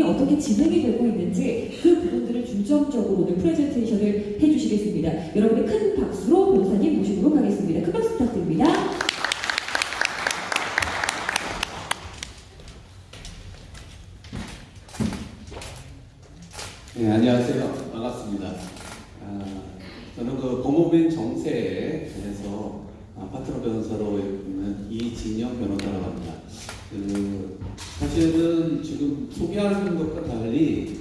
어떻게 진행이 되고 있는지 그 부분들을 중점적으로 오늘 프레젠테이션을 해주시겠습니다. 여러분의 큰 박수로 변호사님 모시도록 하겠습니다. 큰 박수 부탁드립니다. 네, 안녕하세요. 반갑습니다. 저는 그 법무부인 정세에 대해서 파트너 변호사로 있는 이진영 변호사라고 합니다. 사실은 지금 소개하는 것과 달리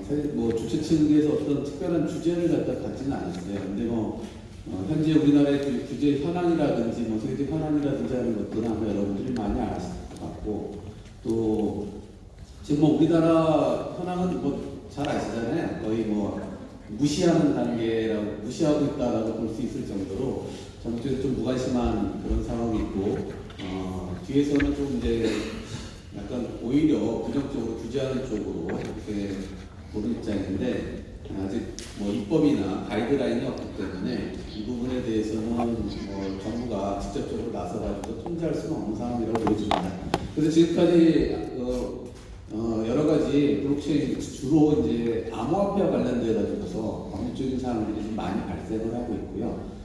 사실 뭐 주최 측에서 어떤 특별한 주제를 갖지는 않았어요. 근데 현재 우리나라의 그 규제 현황이라든지 세계 현황이라든지 하는 것들은 아마 여러분들이 많이 아실 것 같고, 또 지금 우리나라 현황은 잘 아시잖아요. 거의 무시하는 단계라고, 무시하고 있다라고 볼 수 있을 정도로 정치에서 좀 무관심한 그런 상황이 있고, 뒤에서는 좀 이제 약간 오히려 부정적으로 규제하는 쪽으로 이렇게 보는 입장인데, 아직 입법이나 가이드라인이 없기 때문에 이 부분에 대해서는 정부가 직접적으로 나서가지고 통제할 수는 없는 상황이라고 보여집니다. 그래서 지금까지 여러 가지 블록체인, 주로 이제 암호화폐와 관련돼 가지고서 법률적인 사항들이 좀 많이 발생을 하고 있고요.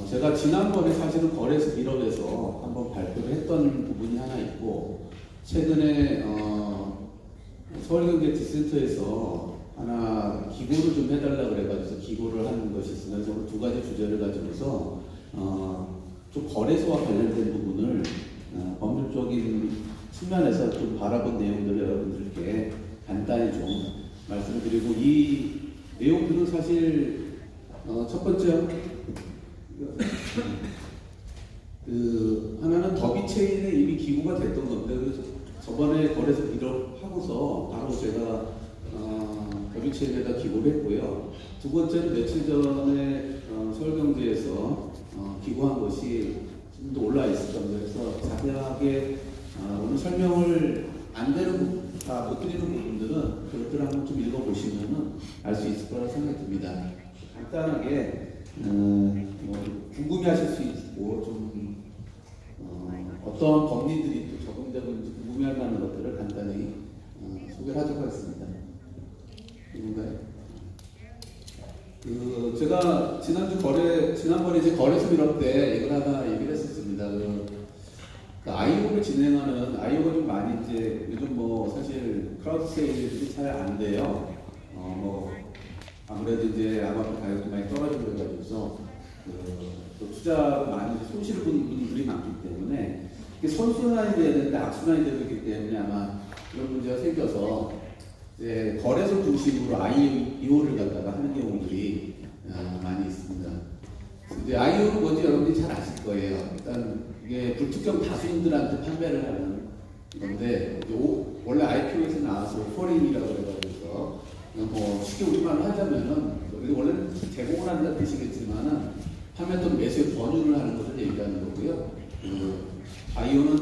제가 지난번에 사실은 거래소 밀업에서 한번 발표를 했던 부분이 하나 있고, 최근에 서울경제지센터에서 하나 기고를 좀 해달라고 그래가지고 기고를 하는 것이 있습니다. 그래서 두 가지 주제를 가지고서 좀 거래소와 관련된 부분을 법률적인 측면에서 좀 바라본 내용들을 여러분들께 간단히 좀 말씀드리고, 이 내용들은 사실 첫 번째 하나는 더비체인에 이미 기고가 됐던 건데, 저번에 거래소 밀업하고서 바로 제가 더비체인에다 기고를 했고요. 두 번째는 며칠 전에 서울경제에서 기고한 것이 좀 더 올라 있을 겁니다. 그래서 자세하게 오늘 설명을 안 되는 못 드리는 부분들은 그것들을 한번 좀 읽어보시면 알 수 있을 거라고 생각이 듭니다. 간단하게 궁금해하실 수 있고 좀 어떤 법리들이 또 적용되고 있는지 궁금해할 만한 것들을 간단히 소개를 하도록 하겠습니다. 이건가요? 제가 지난번에 이제 거래소 밀업 때 이걸 하나 얘기를 했었습니다. 아이오를 진행하는, 아이오가 좀 많이 이제 요즘 사실 크라우드 세일이 잘 안 돼요. 아무래도 이제 암호화폐 가격도 많이 떨어지고 그래가지고서 또 투자 많이 손실을 보는 분들이 많기 때문에 이게 선순환이 돼야 되는데 악순환이 되고 있기 때문에 아마 이런 문제가 생겨서 이제 거래소 중심으로 IO를 갖다가 하는 경우들이 많이 있습니다. 이제 IO는 뭔지 여러분들이 잘 아실 거예요. 일단 이게 불특정 다수인들한테 판매를 하는 건데, 원래 IPO에서 나와서 오퍼링이라고 해가지고서 쉽게 우리말로 하자면은, 원래는 제공을 한다는 뜻이겠지만은 판매 또는 매수의 권유를 하는 것을 얘기하는 거고요. IO는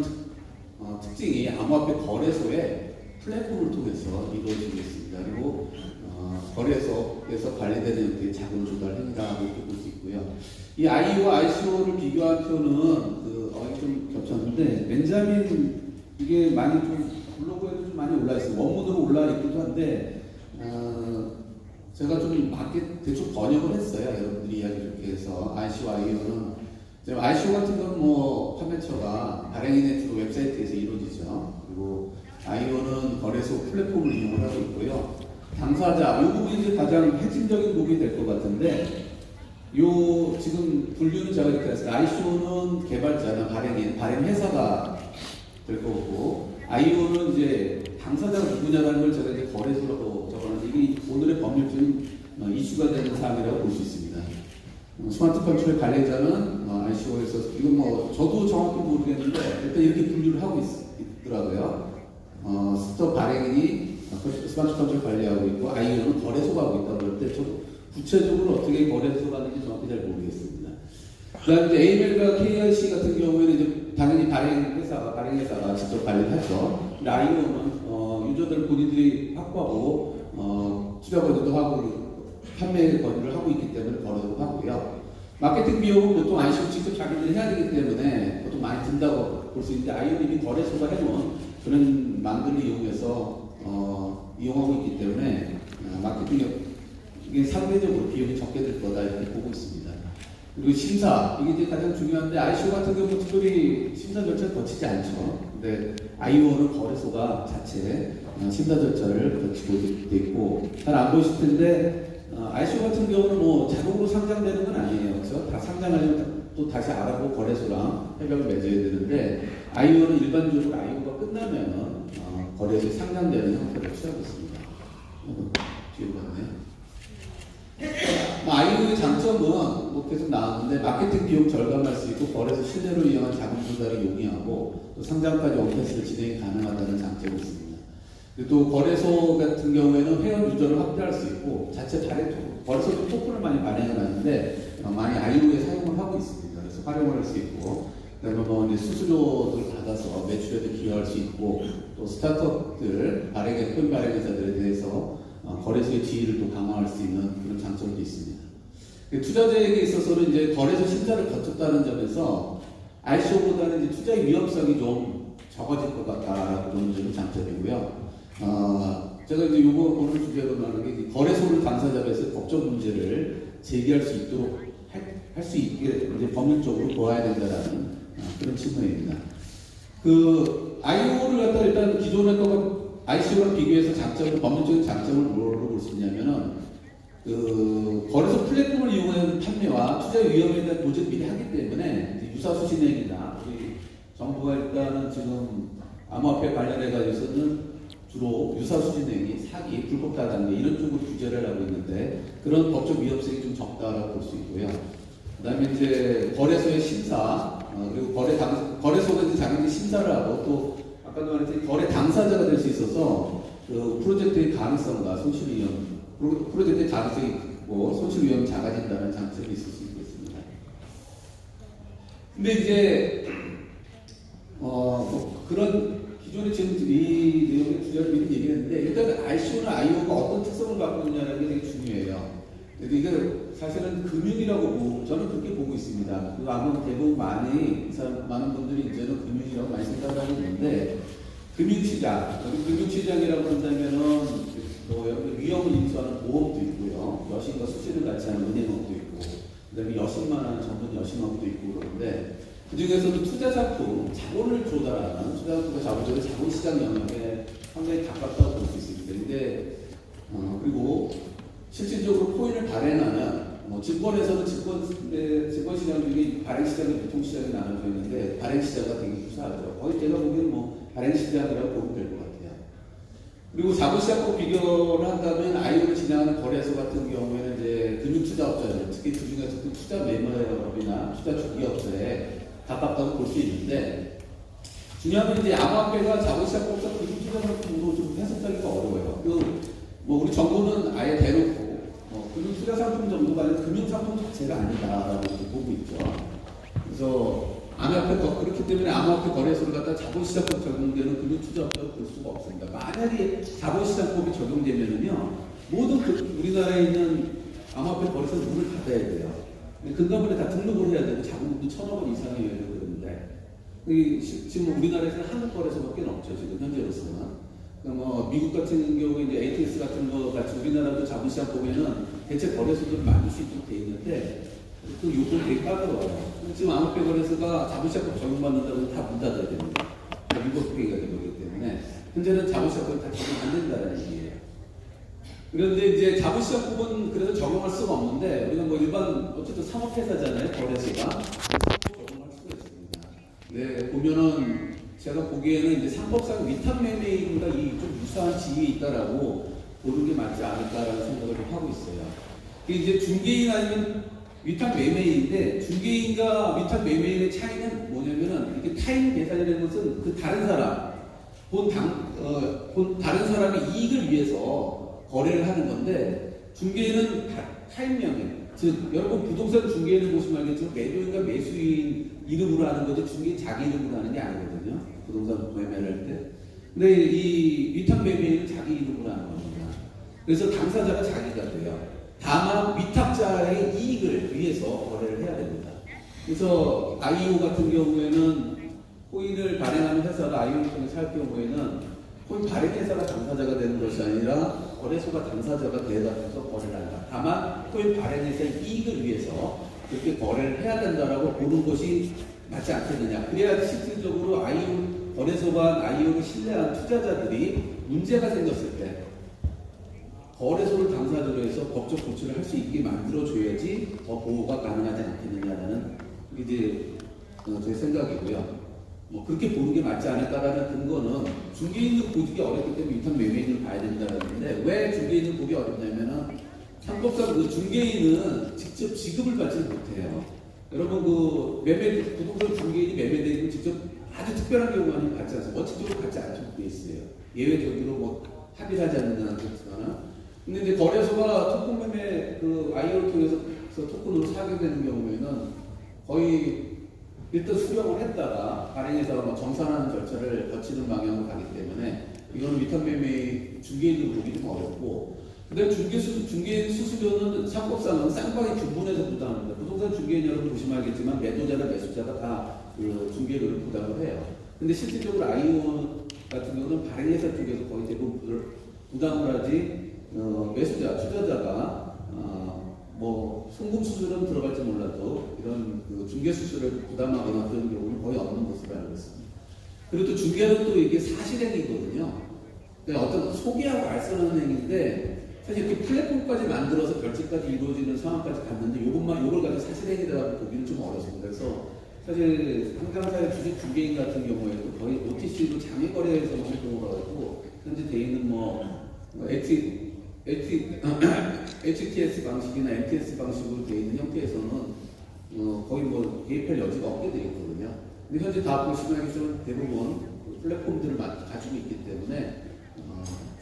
특징이 암호화폐 거래소의 플랫폼을 통해서 이루어지고 있습니다. 그리고 거래소에서 관리되는 자금 조달 행위라고 볼 수 있고요. 이 IO와 ICO를 비교한 표는 좀 겹쳤는데, 벤자민 이게 많이 좀 블로그에도 좀 많이 올라 있어요. 원문으로 올라 있기도 한데 제가 좀 맞게 대충 번역을 했어요. 여러분들이 이야기 이렇게 해서 ICO와 IO는, ICO 같은 건 판매처가 발행인의 주로 웹사이트에서 이루어지죠. 그리고 IO는 거래소 플랫폼을 이용을 하고 있고요. 당사자, 이 부분이 이제 가장 핵심적인 부분이 될 것 같은데, 지금 분류는 제가 이렇게 했어요. ICO는 개발자나 발행 회사가 될 거고, IO는 이제 당사자가 누구냐라는 걸 제가 이제 거래소라고 적어놨는데, 이게 오늘의 법률적인 이슈가 되는 사항이라고 볼 수 있습니다. 스마트 컨트롤 관리자는 ICO에서, 이건 저도 정확히 모르겠는데 일단 이렇게 분류를 하고 있더라고요. 스톱 발행인이 스마트 컨트롤 관리하고 있고, IO는 거래소가 하고 있다고 할 때 저도 구체적으로 어떻게 거래소가 하는지 정확히 잘 모르겠습니다. 그 다음에 AML과 KIC 같은 경우에는 이제 당연히 발행회사가 직접 관리를 하죠. 근데 IO는 유저들 본인들이 확보하고 투자 거래도 하고 판매 거래를 하고 있기 때문에 거래도 하고요. 마케팅 비용은 보통 ICO 직접 자기들이 해야 되기 때문에 보통 많이 든다고 볼 수 있는데, IO는 이미 거래소가 해놓은 그런 같은 망들을 이용해서 이용하고 있기 때문에 마케팅 이게 상대적으로 비용이 적게 들 거다 이렇게 보고 있습니다. 그리고 심사 이게 이제 가장 중요한데 ICO 같은 경우 특별히 심사 절차를 거치지 않죠. 근데 IO는 거래소가 자체 심사 절차를 거치고 있고 잘 안 보이실 텐데 ICO 같은 경우는 뭐 자동으로 상장되는 건 아니에요. 그렇죠? 다 상장하려면 또 다시 알아보고 거래소랑 협약을 맺어야 되는데 IO는 일반적으로 IO가 끝나면 거래소에 상장되는 형태를 취하고 있습니다. 뒤로 갔네. IO의 장점은 뭐 계속 나왔는데 마케팅 비용 절감할 수 있고 거래소 신뢰를 이용한 자금 조달이 용이하고 또 상장까지 원패스로 진행이 가능하다는 장점이 있습니다. 또 거래소 같은 경우에는 회원 유저를 확대할 수 있고 자체 거래소도 토큰을 많이 발행해 놨는데 많이 IO에 사용을 하고 있습니다. 그래서 활용을 할 수 있고 그다음에 뭐 이제 수수료를 받아서 매출에도 기여할 수 있고 또 스타트업들 큰 발행회사들에 대해서 거래소의 지위를 또 강화할 수 있는 그런 장점도 있습니다. 투자자에게 있어서는 이제 거래소 심사를 거쳤다는 점에서 ICO보다는 이제 투자의 위험성이 좀 적어질 것 같다라고 보는 점이 장점이고요. 제가 이제 오늘 주제로 나누는 게 거래소를 당사자에서 법적 문제를 제기할 수 있도록 할 수 있게 이제 법률적으로 보아야 된다라는 그런 측면입니다. IO를 갖다 일단 기존의 거가 ICO랑 비교해서 법률적인 장점을 뭐로 볼 수 있냐면은 거래소 플랫폼을 이용하는 판매와 투자 위험에 대한 보증을 미리 하기 때문에 유사수신행위나 우리 정부가 일단은 지금 암호화폐 관련해 가지고서는 주로 유사수신행위, 사기, 불법 다단계 이런 쪽으로 규제를 하고 있는데 그런 법적 위험성이 좀 적다라고 볼 수 있고요. 그다음에 이제 거래소의 심사 그리고 거래소가 이제 자기들이 심사를 하고 또 아까도 말했듯이 거래 당사자가 될 수 있어서 프로젝트의 가능성과 손실 위험, 프로젝트의 가능성이 있고 손실 위험이 작아진다는 장점이 있을 수 있겠습니다. 근데 이제 그런 기존에 지금 이 내용의 주제를 미리 얘기했는데 일단 ICO나 IO가 어떤 특성을 갖고 있냐는 게 되게 중요해요. 근데 이게 사실은 금융이라고 저는 그렇게 보고 있습니다. 아마 대부분 많은 분들이 이제는 금융이라고 많이 생각하고 있는데 금융시장이라고 한다면은 여러분 위험을 인수하는 보험도 있고요. 여신과 수수를 같이 하는 은행업도 있고 그다음에 여신만한 전문 여신업도 있고 그런데 그 중에서도 투자상품, 자본을 조달하는 투자상품과 자본시장 영역에 상당히 가깝다고 볼 수 있습니다. 근데 그리고 실질적으로 코인을 발행하는 증권에서는 증권시장 중에 발행시장과 유통시장이 나눠져 있는데 발행시장가 되게 유사하죠. 거의 제가 보기에는 발행시장이라고 보면 될 것 같아요. 그리고 자본시장과 비교를 한다면 IO를 진행하는 거래소 같은 경우에는 이제 금융투자업자들, 특히 그 중에서도 투자 매매업이나 투자 주기업자에 가깝다고 볼 수 있는데 중요한 건 이제 암호화폐가 자본시장법상 금융투자상품으로 좀 해석하기가 어려워요. 우리 정부는 아예 대놓고 금융투자상품 정도가 아니라 금융상품 자체가 아니다라고 보고 있죠. 그래서 그렇기 때문에 암호화폐 거래소를 갖다 자본시장법 적용되는 금융투자업자로 볼 수가 없습니다. 만약에 자본시장법이 적용되면은요 모든 우리나라에 있는 암호화폐 거래소는 문을 닫아야 돼요. 근간번에 다 등록을 해야 되고 자금도 1,000억 원 이상이어야 되고 그런데 지금 우리나라에서는 한국 거래소밖에 없죠. 지금 현재로서는. 미국 같은 경우에 이제 ATS 같은 거 같이 우리나라도 자본시장 보면은 대체 거래소들을 만들 수 있도록 돼 있는데 그 요금이 되게 까다로워요. 지금 암호화폐 거래소가 자본시장법 적용받는다고 다 문 닫아야 됩니다. 미국 회계가 되는 거기 때문에 현재는 자본시장법이 다 적용 안 된다는 얘기예요. 그런데 이제 자본시장법은 그래서 적용할 수가 없는데 우리가 일반 어쨌든 상업회사잖아요. 거래소가 적용할 수가 있습니다. 네, 보면은 제가 보기에는 이제 상법상 위탁매매인과 좀 유사한 지위에 있다라고 보는 게 맞지 않을까라는 생각을 좀 하고 있어요. 이제 중개인 아니면 위탁매매인인데 중개인과 위탁매매인의 차이는 뭐냐면은 이렇게 타인 계산이라는 것은 그 다른 사람, 다른 사람의 이익을 위해서 거래를 하는 건데 중개인은 타인 명의, 즉 여러분 부동산 중개인을 보시면 알겠지만 매도인과 매수인 이름으로 하는 거지 중개인 자기 이름으로 하는 게 아니거든요. 부동산 매매를 할 때. 근데 이 위탁 매매는 자기 이름으로 하는 겁니다. 그래서 당사자가 자기가 돼요. 다만 위탁자의 이익을 위해서 거래를 해야 됩니다. 그래서 IO 같은 경우에는 코인을 발행하는 회사가 IO를 통해서 할 경우에는 코인 발행회사가 당사자가 되는 것이 아니라 거래소가 당사자가 되어서 거래를 한다. 다만 코인 발행회사의 이익을 위해서 그렇게 거래를 해야 된다라고 보는 것이 맞지 않겠느냐. 그래야 실질적으로 IO 거래소가 IO를 신뢰한 투자자들이 문제가 생겼을 때 거래소를 당사자로 해서 법적 조치를 할 수 있게 만들어줘야지 더 보호가 가능하지 않겠느냐라는 이제 제 생각이고요. 뭐 그렇게 보는 게 맞지 않을까라는 근거는 중개인을 보기 어렵기 때문에 위탁 매매인을 봐야 된다는데 왜 중개인을 보기 어렵냐면은 상법상 그 중개인은 직접 지급을 받지 못해요. 여러분 그 부동산 중개인이 매매대금을 직접 아주 특별한 경우는 받지 않습니다. 원칙적으로 받지 않도록 돼 있어요. 예외적으로 뭐 합의를 하지 않는 데는 그렇지만 근데 이제 거래소가 토큰 매매 그 IO를 통해서 토큰으로 사게 되는 경우에는 거의 일단 수령을 했다가 발행회사가 뭐 정산하는 절차를 거치는 방향으로 가기 때문에 이거는 위탁매매 중개인으로 보기 좀 어렵고 그다음에 중개인 수수료는 상법상은 쌍방이 분분해서 부담합니다. 부동산 중개인 여러분 보시면 알겠지만 매도자나 매수자가 다 그 중개료를 부담을 해요. 근데 실질적으로 IO 같은 경우는 발행회사 쪽에서 거의 대부분 부담을 하지 매수자, 투자자가 뭐 송금 수수료는 들어갈지 몰라도 이런 그 중개 수수료를 부담하거나 그런 경우는 거의 없는 것으로 알고 있습니다. 그리고 또 중개는 또 이게 사실행위거든요. 그러니까 어떤 소개하고 알선하는 행위인데 사실 이렇게 플랫폼까지 만들어서 결제까지 이루어지는 상황까지 갔는데 요걸 가지고 사실행위라고 보기는 좀 어렵습니다. 그래서 사실 상장사의 주식 중개인 같은 경우에도 거의 OTC로 장외거래에서 활동을 하고 현재 돼 있는 HTS 방식이나 MTS 방식으로 되어 있는 형태에서는 거의 뭐 개입할 여지가 없게 되어 있거든요. 근데 현재 다 보시면 알겠지만 대부분 플랫폼들을 가지고 있기 때문에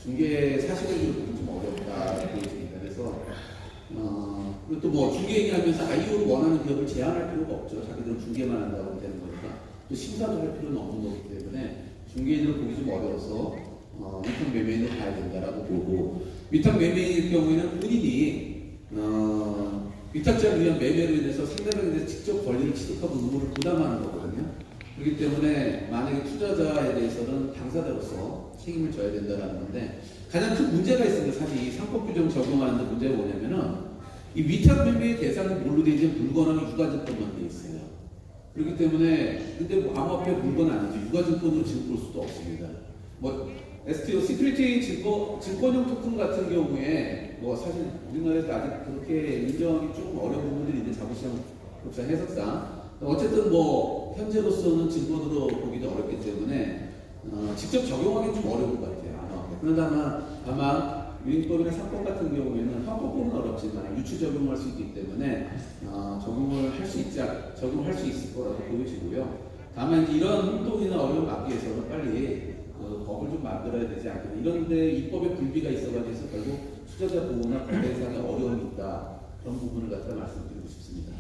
중개 사실을 보기 좀 어렵다 보입니다. 그래서 그리고 또 뭐 중개인이 하면서 IO를 원하는 기업을 제한할 필요가 없죠. 자기들은 중개만 한다고 하면 되는 거니까 또 심사도 할 필요는 없는 거기 때문에 중개인을 보기 좀 어려워서 위탁 매매인을 봐야 된다라고 보고 위탁 매매인일 경우에는 본인이 위탁자를 위한 매매로 인해서 상대방에 대해서 직접 권리를 취득하고 의무를 부담하는 거거든요. 그렇기 때문에 만약에 투자자에 대해서는 당사자로서 책임을 져야 된다는 건데 가장 큰 문제가 있습니다. 사실 이 상법 규정 적용하는데 문제가 뭐냐면은 이 위탁 매매의 대상이 뭘로 되어 있는 물건하고 유가증권만 되어 있어요. 그렇기 때문에 근데 뭐 암호화폐 물건 아니죠. 유가증권으로 지금 볼 수도 없습니다. 뭐 STO 시큐리티 증권형 토큰 같은 경우에 뭐 사실 우리나라에서 아직 그렇게 인정이 조금 어려운 부분들이 있는데 자본시장 법상 해석상 어쨌든 뭐 현재로서는 증권으로 보기도 어렵기 때문에 직접 적용하기 좀 어려운 것 같아요. 그러나 아마 유인법이나 상법 같은 경우에는 헌법법은 어렵지만 유추 적용할 수 있기 때문에 적용할 수 있을 거라고 보여지고요. 다만 이런 혼동이나 어려움 막기 위해서는 빨리 법을 좀 만들어야 되지 않겠나. 이런데 입법에 불비가 있어가지고 결국 투자자 보호나 거래상의 어려움이 있다. 그런 부분을 갖다 말씀드리고 싶습니다.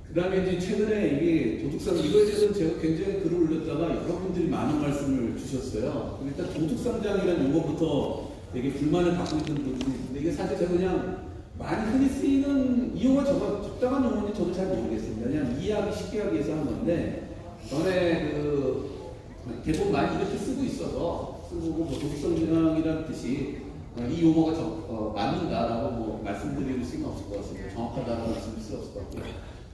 그 다음에 이제 최근에 이게 도둑상 이거에 대해서는 제가 굉장히 글을 올렸다가 여러분들이 많은 말씀을 주셨어요. 일단 도둑상장이라는 용어부터 되게 불만을 갖고 있는 분들이 있는데 이게 사실 제가 그냥 많이 흔히 쓰이는 이 용어가 적당한 용어인지 저도 잘 모르겠습니다. 그냥 이해하기 쉽게 하기 위해서 한 건데 전에 대부분 많이 이렇게 쓰고 있어서 뭐 도둑상장이라는 뜻이 이 용어가 맞는다라고 뭐 말씀드릴 수는 없을 것 같습니다. 정확하다고 말씀드릴 수 없을 것 같고요.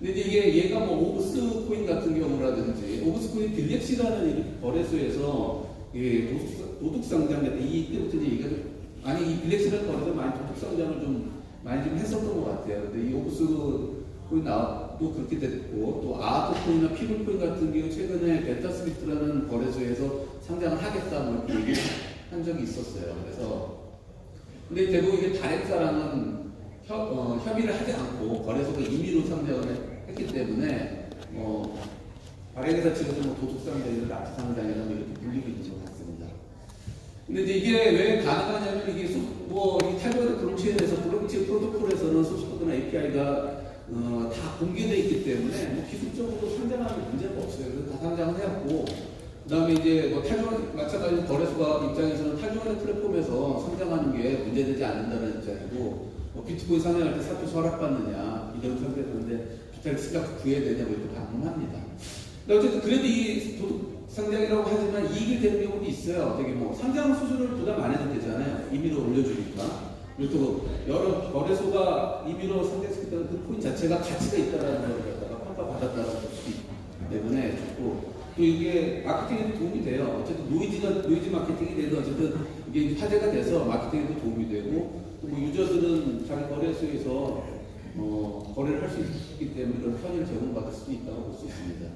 근데 이제 얘가 뭐 오브스 코인 같은 경우라든지 오브스 코인 빌렉시라는 거래소에서 도둑상장 이때부터 이제 얘기가 아니 이 빌렉시라는 거래소 많이 도둑상장을 좀 많이 좀 했었던 것 같아요. 근데 이 오브스 코인 또 그렇게 됐고 또 아트 코인이나 피블 코인 같은 경우 최근에 베타스비트라는 거래소에서 상장을 하겠다 뭐 이렇게 얘기한 적이 있었어요. 그래서 근데 대부분 이게 발행사랑은 협의를 하지 않고 거래소가 임의로 상장을 했기 때문에 발행회사 측에서 뭐 도둑상장이나 납치상장이나 이렇게 불리고 있는 것 같습니다. 근데 이제 이게 왜 가능하냐면 이게 이 탈거된 블록체인에서 블록체인 프로토콜에서는 소스코드나 API가 다 공개되어 있기 때문에 뭐 기술적으로 상장하는 문제가 없어요. 그래서 다 상장을 해왔고 그다음에 이제 마찬가지로 거래소가 입장에서는 탈중하는 플랫폼에서 상장하는 게 문제되지 않는다는 입장이고 비트코인 상장할 때 사표서 허락받느냐 이런 상태였는데 비타를 시각 구해야 되냐고 이렇게 반문합니다. 어쨌든 그래도 이 상장이라고 하지만 이익이 되는 경우도 있어요. 되게 뭐 상장 수수료를 부담 안 해도 되잖아요. 임의로 올려주니까. 그리고 또 여러 거래소가 임의로 상장시켰다는 그 코인 자체가 가치가 있다라는 걸 갖다가 평가받았다는 것이 있기 때문에 좋고, 또 이게 마케팅에도 도움이 돼요. 어쨌든 노이즈 마케팅이 돼도 어쨌든 이게 화제가 돼서 마케팅에도 도움이 되고, 또 뭐 유저들은 자기 거래소에서 거래를 할 수 있기 때문에 그런 편의를 제공받을 수도 있다고 볼 수 있습니다.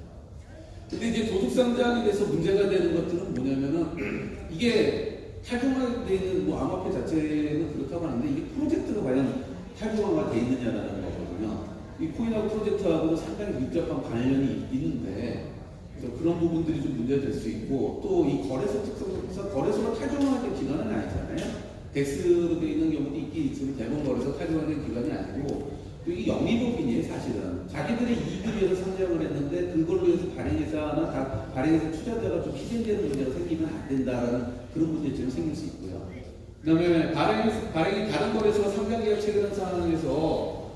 근데 이제 도둑상장이 돼서 문제가 되는 것들은 뭐냐면은 이게 탈중화되는 뭐 암호화폐 자체는 그렇다고 하는데 이게 프로젝트가 과연 탈중화가 돼 있느냐라는 거거든요. 이 코인하고 프로젝트하고는 상당히 밀접한 관련이 있는데, 그래서 그런 부분들이 좀 문제가 될 수 있고, 또 이 거래소 특성상 거래소가 탈중화된 기관은 아니잖아요. 덱스로 되어 있는 경우도 있긴 있지만 대부분 거래소 탈중화된 기관이 아니고, 또 이 영리법인이에요. 사실은 자기들의 이익을 위해서 상장을 했는데 그걸로 해서 발행회사나 발행회사 투자자가 좀 희생되는 문제가 생기면 안 된다라는 그런 문제점이 생길 수 있고요. 그 다음에 발행이 다른 거래소가 상장 계약 체결한 상황에서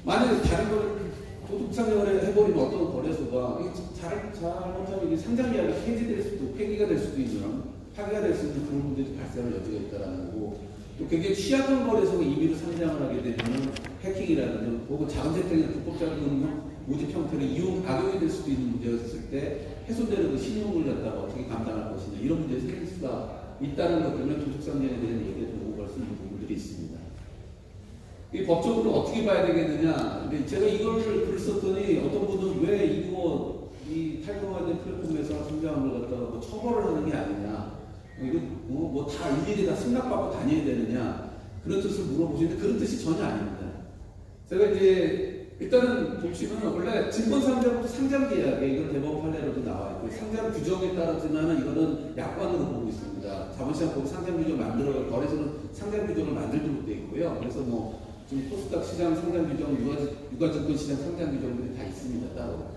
만약에 다른 걸 도둑 상장을 해버리면 어떤 거래소가 잘못하면 이게 상장 계약이 폐기가 될 수도 있는, 파기가 될 수 있는 그런 문제도 발생할 여지가 있다라는 거고, 또 굉장히 취약한 거래소가 임의로 상장을 하게 되면 해킹이라든지 혹은 자금세탁이나 불법자금 모집 형태를 악용이 될 수도 있는 문제가 있을 때 훼손되는 그 신용을 갖다가 어떻게 감당할 것이냐, 이런 문제가 생길 수가 있다는 것 때문에 도둑상장에 대한 얘기가 좀 오갈 수 있는 부분들이 있습니다. 이 법적으로 어떻게 봐야 되겠느냐. 근데 제가 이걸 글을 썼더니 어떤 분은 왜 이거 이 탈중화된 플랫폼에서 상장을 갖다가 뭐 처벌을 하는 게 아니냐, 이거 뭐 다 일일이 다 승낙받고 다녀야 되느냐, 그런 뜻을 물어보시는데 그런 뜻이 전혀 아닙니다. 제가 이제 일단은 보시면 원래 증권상장부터 상장계약에 이건 대법원 판례로도 나와 있고, 상장 규정에 따라서는 이거는 약관으로 보고 있습니다. 자본시장 보고 상장 규정 거래소는 상장 규정을 만들도록 되어 있고요. 그래서 뭐 지금 코스닥 시장 상장 규정, 유가증권 시장 상장 규정들이 다 있습니다, 따로.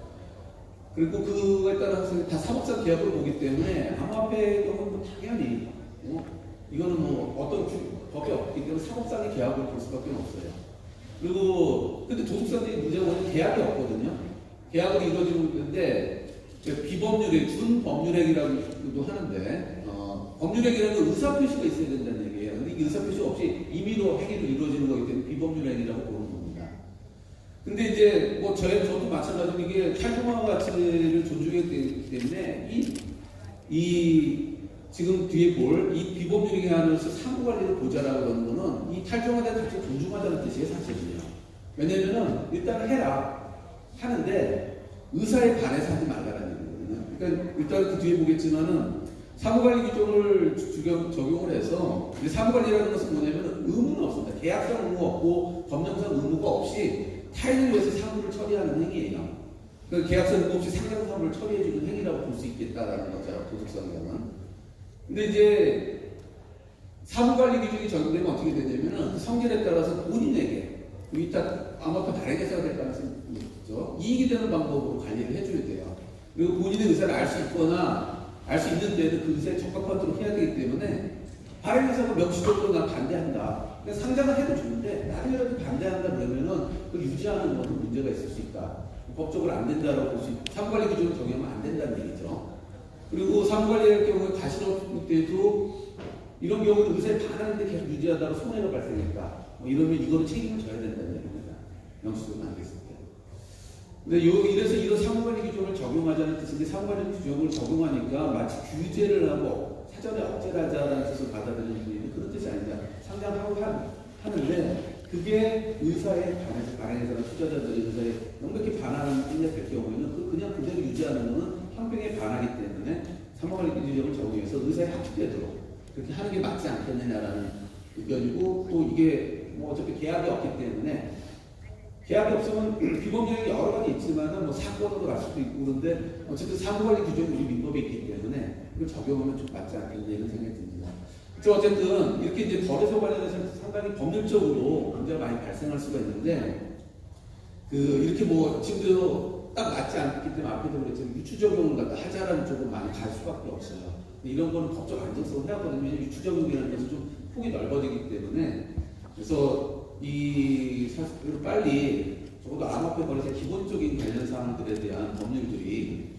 그리고 그거에 따라서 다 사법상 계약을 보기 때문에 암호화폐의 경우는 뭐 당연히 이거는 뭐 어떤 법이 없기 때문에 사법상의 계약을 볼 수밖에 없어요. 그리고 근데 도둑상장의 문제가 뭐냐면 계약이 없거든요. 계약을 이루어지고 있는데 비법률행, 준법률행이라고도 하는데 법률행이라는 건 의사표시가 있어야 된다는 얘기예요. 근데 이 의사표시 없이 임의로 행위로 이루어지는 거기 때문에 비법률행이라고 보는 겁니다. 근데 이제 뭐 저도 마찬가지로 이게 탈중화 가치를 존중했기 때문에 이 지금 뒤에 볼 이 비법률행위 하면서 사무관리를 보자라고 하는 거는 이 탈중화된 가치를 존중하자는 뜻이에요, 사실은요. 왜냐면은 일단 해라 하는데 의사에 반해서 하지 말라라는 얘기거든요. 그러니까 일단 그 뒤에 보겠지만은 사무관리 규정을 적용을 해서, 근데 사무관리라는 것은 뭐냐면 의무는 없습니다. 계약상 의무 없고 법령상 의무가 없이 타인을 위해서 사무를 처리하는 행위예요. 그러니까 계약상 의무 없이 상장 사무를 처리해주는 행위라고 볼 수 있겠다라는 거죠, 도둑상장은. 근데 이제 사무관리 규정이 적용되면 어떻게 되냐면은 성질에 따라서 본인에게 위탁 암호화폐 발행회사가 될 가능성이 있죠. 이익이 되는 방법으로 관리를 해줘야 돼요. 그리고 본인의 의사를 알 수 있거나 알 수 있는 데는 그 의사에 적합하도록 해야 되기 때문에 발행회사가 명시적으로 난 반대한다. 그러니까 상장을 해도 좋은데 나중에라도 반대한다 그러면은 그걸 유지하는 것은 문제가 있을 수 있다. 법적으로 안 된다라고 볼 수 있다. 사무관리 규정을 적용하면 안 된다는 얘기죠. 그리고 사무관리할 경우에 가시는 때도 이런 경우는 의사에 반하는데 계속 유지하다가 손해가 발생했다. 이러면 이거는 책임을 져야 된다는 얘기입니다. 명시적으로 안 됐을 때. 근데 이래서 이런 사무관리 규정을 적용하자는 뜻인데, 사무관리 규정을 적용하니까 마치 규제를 하고 사전에 억제를 하자는 뜻을 받아들이는 분인데 그런 뜻이 아니다. 상장하고 하는데 그게 의사에 반해서 발행해서는 투자자들이 의사에 명백히 반하는 뜻이 될 경우에는 그냥 그대로 유지하는 것은 형평에 반하기 때문에 사무관리 규정을 적용해서 의사에 합치되도록 그렇게 하는 게 맞지 않겠느냐라는 의견이고, 또 이게 뭐 어차피 계약이 없기 때문에, 계약이 없으면 비법률행위 여러 가지 있지만은 뭐 사건으로 갈 수도 있고, 그런데 어쨌든 사무관리 규정이 우리 민법에 있기 때문에 이걸 적용하면 좀 맞지 않겠냐 이런 생각이 듭니다. 어쨌든 이렇게 이제 거래소 관련해서 상당히 법률적으로 문제가 많이 발생할 수가 있는데, 이렇게 뭐 지금도 딱 맞지 않기 때문에 앞에도 그랬지만 유추 적용을 갖다 하자라는 쪽으로 많이 갈 수밖에 없어요. 이런 거는 법적 안정성을 해야거든요. 왜냐면 유추 적용이라는 것은 좀 폭이 넓어지기 때문에. 그래서 이 사실을 빨리 적어도 암호화폐 거래소 기본적인 관련 사항들에 대한 법률들이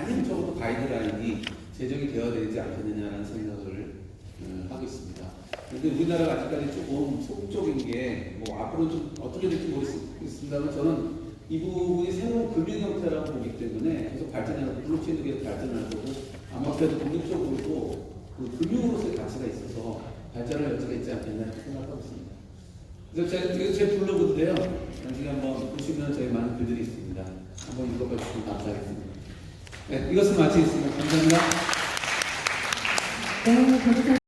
아니면 적어도 가이드라인이 제정이 되어야 되지 않겠느냐라는 생각을 하고 있습니다. 그런데 우리나라가 아직까지 조금 소극적인 게 뭐 앞으로 좀 어떻게 될지 모르겠습니다만 저는 이 부분이 새로운 금융 형태라고 보기 때문에 계속 발전하고 블록체인도 계속 발전할 거고 아마 그래도 본격적으로도 그 금융으로서의 가치가 있어서 발전할 여지가 있지 않겠나 생각하고 있습니다. 그래서 이거 제 블로그인데요. 나중에 한번 보시면 저희 많은 글들이 있습니다. 한번 읽어봐 주시면 감사하겠습니다. 네, 이것을 마치겠습니다. 감사합니다. 네, 변호사